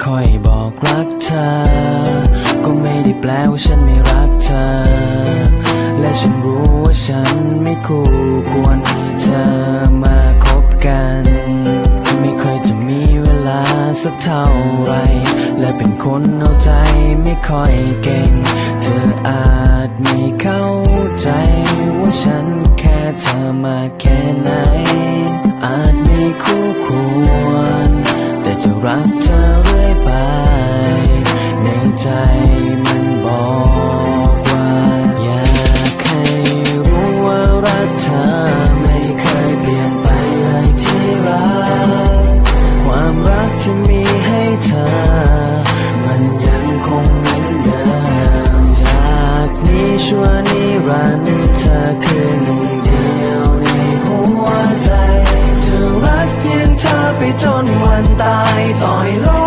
ค่อยบอกรักเธอก็ไม่ได้แปลว่าฉันไม่รักเธอและฉันรู้ว่าฉันไม่คู่ควรให้เธอมาคบกันไม่เคยจะมีเวลาสักเท่าไรและเป็นคนเอาใจไม่ค่อยเก่งเธออาจไม่เข้าใจว่าฉันแค่เธอมาแค่ไหนอาจไม่คู่ควรแต่จะรักเธอเรื่อยไปในใจมันบอกว่าอยากให้รู้ว่ารักเธอไม่เคยเปลี่ยนไปเลยที่รักความรักที่มีให้เธอมันยังคงเหมือนเดิมจากนี้ชั่วนิรันดร์เธอคือหนึ่งเดียวในหัวใจจะรักเพียงเธอไปจนวันตายต่อยโลก